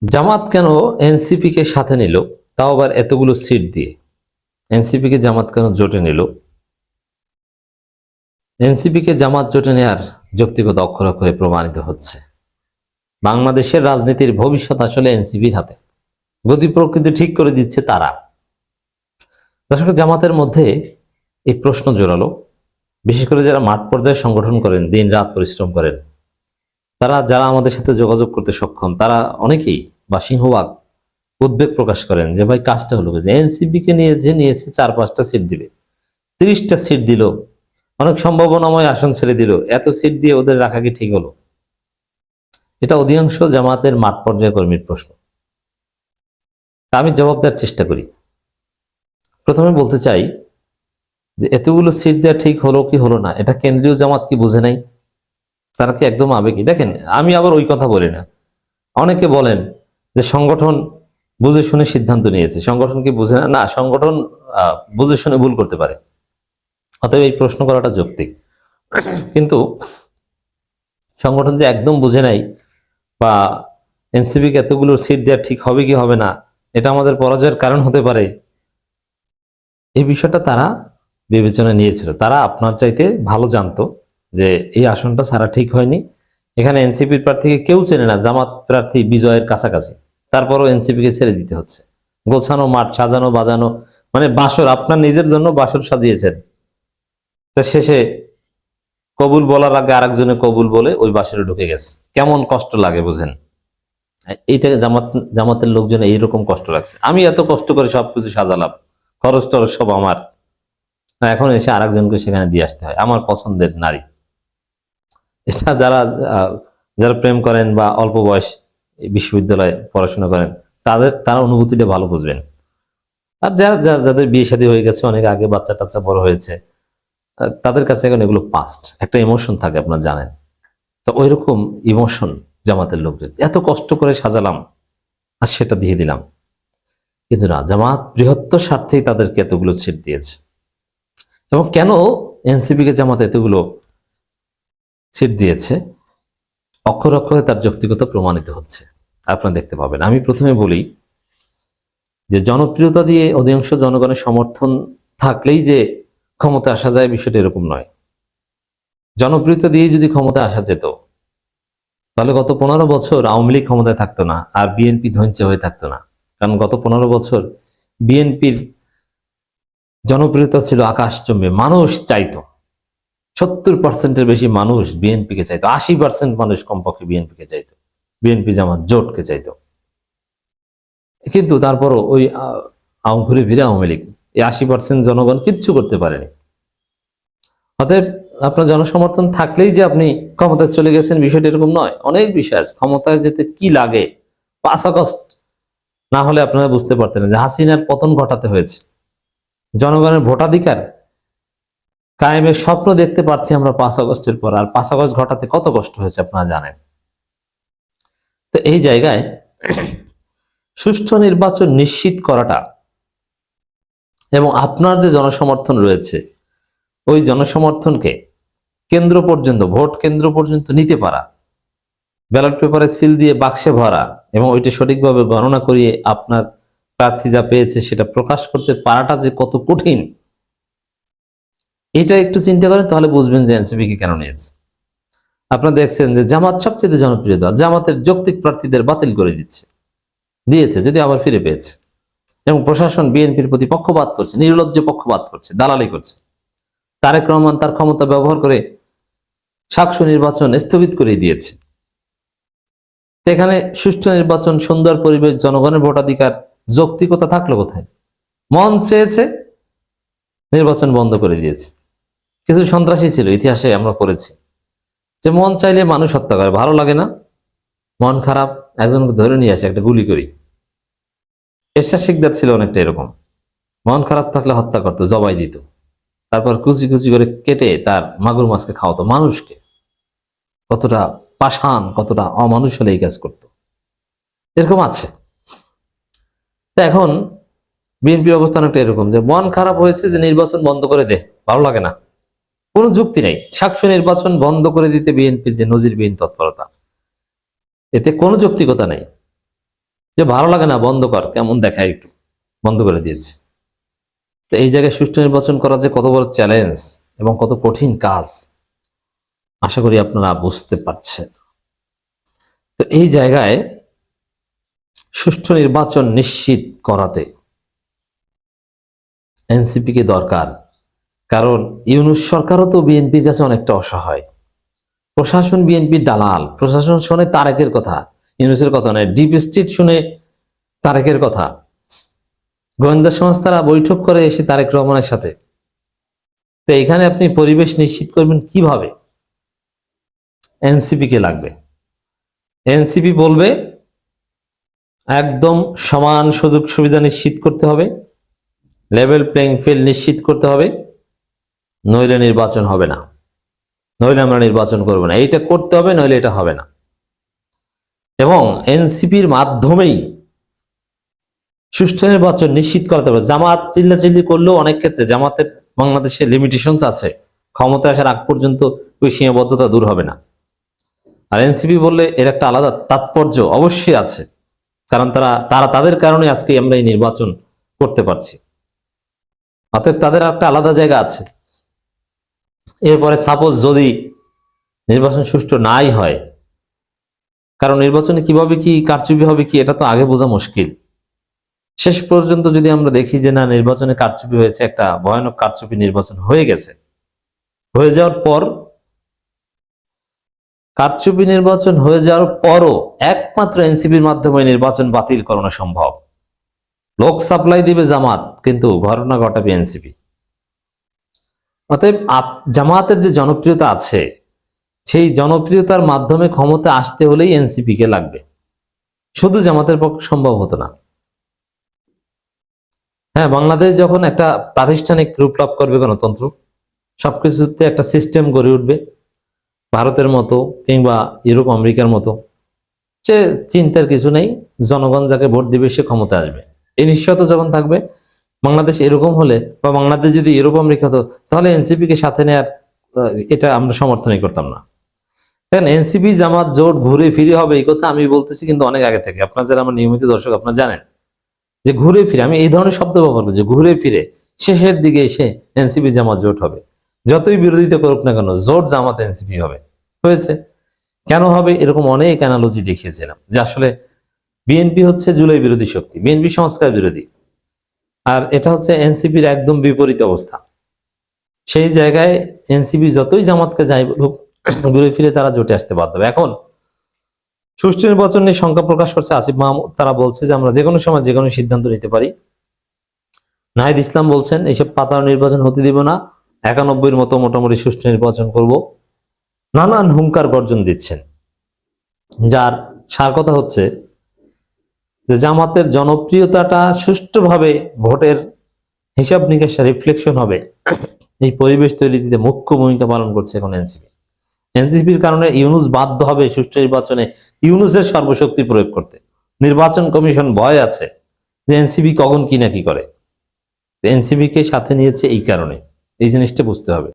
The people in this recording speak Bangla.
জামাত কেন এনসিপি কে সাথে নিল, তাও আবার এতগুলো সিট দিয়ে? এনসিপি কে জামাত কেন জোটে নিল? এনসিপি কে জামাত জোটে নেয়ার যৌক্তিকতা অক্ষর অক্ষরে প্রমাণিত হচ্ছে। বাংলাদেশের রাজনীতির ভবিষ্যৎ আসলে এনসিপির হাতে। গতি প্রকৃতি ঠিক করে দিচ্ছে তারা। দর্শক, জামাতের মধ্যে এই প্রশ্ন জোরালো, বিশেষ করে যারা মাঠ পর্যায়ে সংগঠন করেন, দিন রাত পরিশ্রম করেন, যারা আমাদের সাথে যোগাযোগ করতে সক্ষম, তারা অনেকেই বা সিংহভাগ উদ্বেগ প্রকাশ করেন যে ভাই, কাজটা হলো যে এনসিপি কে নিয়েছে 4-5টা সিট দিবে, 30টা সিট দিল, অনেক সম্ভাবনাময় আসন ছেড়ে দিল, এত সিট দিয়ে ওদের রাখা কি ঠিক হলো? এটা অধিকাংশ জামাতের মাঠ পর্যায়ে কর্মীর প্রশ্ন। তা আমি জবাব দেওয়ার চেষ্টা করি। প্রথমে বলতে চাই যে এতগুলো সিট দেওয়া ঠিক হলো কি হলো না, এটা কেন্দ্রীয় জামাত কি বুঝে নাই? তারা কি একদম আবেগী? দেখেন, আমি আবার ওই কথা বলি না। অনেকে বলেন যে সংগঠন বুঝে শুনে সিদ্ধান্ত নিয়েছে। সংগঠন কি বুঝে না? না, সংগঠন বুঝে শুনে ভুল করতে পারে, অতএব এই প্রশ্ন করাটা যৌক্তিক। কিন্তু সংগঠন যে একদম বুঝে নাই বা এনসিপি কে এতগুলো সিট দেওয়া ঠিক হবে কি হবে না, এটা আমাদের পরাজয়ের কারণ হতে পারে, এই বিষয়টা তারা বিবেচনা নিয়েছিল। তারা আপনার চাইতে ভালো জানতো যে এই আসনটা ছাড়া ঠিক হয়নি। এখানে এনসিপির প্রার্থীকে কেউ চেনে না, জামাত প্রার্থী বিজয়ের কাছাকাছি, তারপরও এনসিপি কে ছেড়ে দিতে হচ্ছে। গোছানো মাঠ, সাজানো বাজানো, মানে বাসর, আপনার নিজের জন্য বাসর সাজিয়েছেন, তা শেষে কবুল বলার আগে আরেকজনে কবুল বলে ওই বাসরে ঢুকে গেছে। কেমন কষ্ট লাগে বুঝেন? এইটাকে জামাতের লোকজন এইরকম কষ্ট লাগছে। আমি এত কষ্ট করে সবকিছু সাজালাম, খরচ টরচ সব আমার, এখন এসে আরেকজনকে সেখানে দিয়ে আসতে হয়, আমার পছন্দের নারী। এটা যারা প্রেম করেন বা অল্প বয়স বিশ্ববিদ্যালয়ে পড়াশোনা করেন, তারা অনুভূতিটা ভালো বুঝবেন। আর যাদের বিয়ে শাদী হয়ে গেছে, অনেক আগে বাচ্চা টাচ্চা বড় হয়েছে, তাদের কাছে এখন এগুলো পাস্ট, একটা ইমোশন থাকে, আপনারা জানেন। তো ওই রকম ইমোশন জামাতের লোকদের, এত কষ্ট করে সাজালাম আর সেটা দিয়ে দিলাম। কিন্তু না, জামাত বৃহত্তর স্বার্থেই তাদেরকে এতগুলো সিট দিয়েছে। এবং কেন এনসিপি কে জামাত এতগুলো সিট দিয়েছে, অক্ষর অক্ষরে তার যৌক্তিকতা প্রমাণিত হচ্ছে, আপনারা দেখতে পাবেন। আমি প্রথমে বলি যে জনপ্রিয়তা দিয়ে অধিকাংশ জনগণের সমর্থন থাকলেই যে ক্ষমতা আসা যায়, বিষয়টা এরকম নয়। জনপ্রিয়তা দিয়ে যদি ক্ষমতা আসা যেত, তাহলে গত 15 বছর আওয়ামী লীগ ক্ষমতায় থাকতো না, আর বিএনপি ধ্বংস হয়ে থাকতো না। কারণ গত 15 বছর বিএনপির জনপ্রিয়তা ছিল আকাশচুম্বী, মানুষ চাইতো, 70%-এর বেশি মানুষ বিএনপিকে চাইতো, 80% মানুষ কমপক্ষে বিএনপিকে চাইতো, বিএনপি জামাত জোটকে চাইতো। কিন্তু তারপরও ওই ঘুরে ফিরে আওয়ামী লীগ, এই 80% জনগণ কিচ্ছু করতে পারেনি। অতএব আপনার জনসমর্থন থাকলেই যে আপনি ক্ষমতায় চলে গেছেন, বিষয়টা এরকম নয়। অনেক বিষয় আছে, ক্ষমতায় যেতে কি লাগে। 5 আগস্ট না হলে আপনারা বুঝতে পারতেন যে হাসিনার পতন ঘটাতে হয়েছে। জনগণের ভোটাধিকার কায়েমের স্বপ্ন দেখতে পারছি আমরা 5 আগস্টের পর, আর 5 আগস্ট ঘটাতে কত কষ্ট হয়েছে আপনারা জানেন। তো এই জায়গায় সুষ্ঠু নির্বাচন নিশ্চিত করাটা এবং আপনার যে জনসমর্থন রয়েছে, ওই জনসমর্থনকে কেন্দ্র পর্যন্ত, ভোট কেন্দ্র পর্যন্ত নিতে পারা, ব্যালট পেপারে সিল দিয়ে বাক্সে ভরা এবং ওইটা সঠিকভাবে গণনা করিয়ে আপনার প্রার্থী যা পেয়েছে সেটা প্রকাশ করতে পারাটা যে কত কঠিন, এটা একটু চিন্তা করেন, তাহলে বুঝবেন যে এনসিপি কে কেন নিয়েছে। আপনারা দেখছেন যে জামাত সবচেয়ে জনপ্রিয় দল, জামাতের যৌক্তিক প্রার্থীদের বাতিল করে দিয়েছে, যদি আবার ফিরে পেয়েছে। এবং প্রশাসন বিএনপির প্রতি পক্ষপাত করছে, নির্লজ্জ পক্ষপাত করছে, দালালি করছে। তারেক রহমান তার ক্ষমতা ব্যবহার করে সাকসু নির্বাচন স্থগিত করে দিয়েছে। এখানে সুষ্ঠু নির্বাচন, সুন্দর পরিবেশ, জনগণের ভোটাধিকার, যৌক্তিকতা থাকলো কোথায়? মন চেয়েছে, নির্বাচন বন্ধ করে দিয়েছে। কিছু সন্ত্রাসী ছিল, ইতিহাসে আমরা পড়েছি, যে মন চাইলে মানুষ হত্যা করে, ভালো লাগে না, মন খারাপ, একজনকে ধরে নিয়ে আসে, একটা গুলি করি। এরশাদ শিকদার ছিল অনেকটা এরকম, মন খারাপ থাকলে হত্যা করতো, জবাই দিত, তারপর কুচি কুচি করে কেটে তার মাগুর মাছকে খাওয়াতো। মানুষকে কতটা পাষাণ, কতটা অমানুষ হলে এই কাজ করতো, এরকম আছে। তা এখন বিএনপির অবস্থা অনেকটা এরকম, যে মন খারাপ হয়েছে, যে নির্বাচন বন্ধ করে দে, ভালো লাগে না, কোনো যুক্তি নেই। সাকসু নির্বাচন বন্ধ করে দিতে বিএনপির যে নজিরবিহীন তৎপরতা, এতে কোনো যৌক্তিকতা নেই। যে ভালো লাগে না, বন্ধ কর, কেমন দেখায় একটু, বন্ধ করে দিয়েছে। তো এই জায়গায় সুষ্ঠু নির্বাচন করা যে কত বড় চ্যালেঞ্জ এবং কত কঠিন কাজ, আশা করি আপনারা বুঝতে পারছেন। তো এই জায়গায় সুষ্ঠু নির্বাচন নিশ্চিত করাতে এনসিপি কে দরকার, কারণ ইউনূস সরকারও তো বিএনপির কাছে অনেকটা অসহায়। প্রশাসন বিএনপির দালাল, প্রশাসন শুনে তারেকের কথা, ইউনূসের কথা নয়। ডিপ স্টেট শুনে তারেকের কথা, গোয়েন্দা সংস্থারা বৈঠক করে এসে তারেক রহমানের সাথে। তো এখানে আপনি পরিবেশ নিশ্চিত করবেন কিভাবে? এনসিপি কে লাগবে। এনসিপি বলবে একদম সমান সুযোগ সুবিধা নিশ্চিত করতে হবে, লেভেল প্লেইং ফিল্ড নিশ্চিত করতে হবে, নইলে নির্বাচন হবে না, নইলে আমরা নির্বাচন করব না, এইটা করতে হবে, নইলে এটা হবে না। এবং এনসিপির মাধ্যমেই সুষ্ঠু নির্বাচন নিশ্চিত করাতে হবে। জামাত চিল্লাচিল্লি করলেও অনেক ক্ষেত্রে জামাতের বাংলাদেশে লিমিটেশনস আছে, ক্ষমতায় আসার আগ পর্যন্ত ওই সীমাবদ্ধতা দূর হবে না। আর এনসিপি বললে এর একটা আলাদা তাৎপর্য অবশ্যই আছে, কারণ তারা তাদের কারণে আজকে আমরা এই নির্বাচন করতে পারছি। অতএব তাদের একটা আলাদা জায়গা আছে। এরপরে সাপোজ যদি নির্বাচন সুষ্ঠু নাই হয়, কারণ নির্বাচনে কিভাবে কি কারচুপি হবে কি এটা তো আগে বোঝা মুশকিল। শেষ পর্যন্ত যদি আমরা দেখি যে না, নির্বাচনে কারচুপি হয়েছে, একটা ভয়ানক কারচুপি নির্বাচন হয়ে গেছে, হয়ে যাওয়ার পর কারচুপি নির্বাচন হয়ে যাওয়ার পরও একমাত্র এনসিপির মাধ্যমে নির্বাচন বাতিল করানো সম্ভব। লোক সাপ্লাই দিবে জামাত, কিন্তু ঘটনা ঘটাবে এনসিপি। অতএব জামাতের যে জনপ্রিয়তা আছে, সেই জনপ্রিয়তার মাধ্যমে ক্ষমতা আসতে হলেই এনসিপি কে লাগবে, শুধু জামাতের পক্ষে সম্ভব হতো না। হ্যাঁ, বাংলাদেশ যখন একটা প্রাতিষ্ঠানিক রূপ লাভ করবে, গণতন্ত্র, সবকিছুতে একটা সিস্টেম গড়ে উঠবে, ভারতের মতো কিংবা ইউরোপ আমেরিকার মতো, সে চিন্তার কিছু নেই, জনগণ যাকে ভোট দিবে সে ক্ষমতা আসবে, এই নিশ্চয়তা যখন থাকবে। বাংলাদেশ এরকম হলে, বা বাংলাদেশ যদি ইউরোপ আমেরিকা হতো, তাহলে এনসিপি কে সাথে নেয়ার এটা আমরা সমর্থনই করতাম না। দেখেন, এনসিপি জামাত জোট ঘুরে ফিরে হবে, এই কথা আমি বলতেছি কিন্তু অনেক আগে থেকে। আপনার যারা আমার নিয়মিত দর্শক, আপনারা জানেন যে ঘুরে ফিরে, আমি এই ধরনের শব্দ ব্যবহার করি, যে ঘুরে ফিরে শেষের দিকে এসে এনসিপি জামাত জোট হবে। যতই বিরোধিতা করুক না কেন, জোট জামাত এনসিপি হবে। হয়েছে। কেন হবে? এরকম অনেক অ্যানালজি দেখিয়েছিলাম যে আসলে বিএনপি হচ্ছে জুলাই বিরোধী শক্তি, বিএনপি সংস্কার বিরোধী, আর এটা হচ্ছে এনসিপির একদম বিপরীত অবস্থা। সেই জায়গায় এনসিপি যতই জামাতকে যাই বলুক, ঘুরে ফিরে তারা জোটে আসতে বাধ্য হবে। এখন সুষ্ঠু নির্বাচন নিয়ে শঙ্কা প্রকাশ করছে আসিফ মাহমুদ। তারা বলছে যে আমরা যে কোনো সময় যে কোনো সিদ্ধান্ত নিতে পারি। নাহিদ ইসলাম বলছেন এইসব পাতার নির্বাচন হতে দিব না, 91-র মতো মোটামুটি সুষ্ঠু নির্বাচন করব। নানান হুঙ্কার গর্জন দিচ্ছেন, যার সার কথা হচ্ছে যে জামাতের জনপ্রিয়তাটা সুষ্ঠুভাবে ভোটের হিসাব নিকাশে রিফ্লেকশন হবে, এই পরিবেশ তৈরিতে মুখ্য ভূমিকা পালন করছে এখন এনসিপি। এনসিপির কারণে ইউনূস বাধ্য হবে সুষ্ঠু নির্বাচনে ইউনূসের সর্বশক্তি প্রয়োগ করতে। নির্বাচন কমিশন ভয় আছে যে এনসিপি কখন কি না কি করে। এনসিপি কে সাথে নিয়েছে এই কারণে, এই জিনিসটা বুঝতে হবে।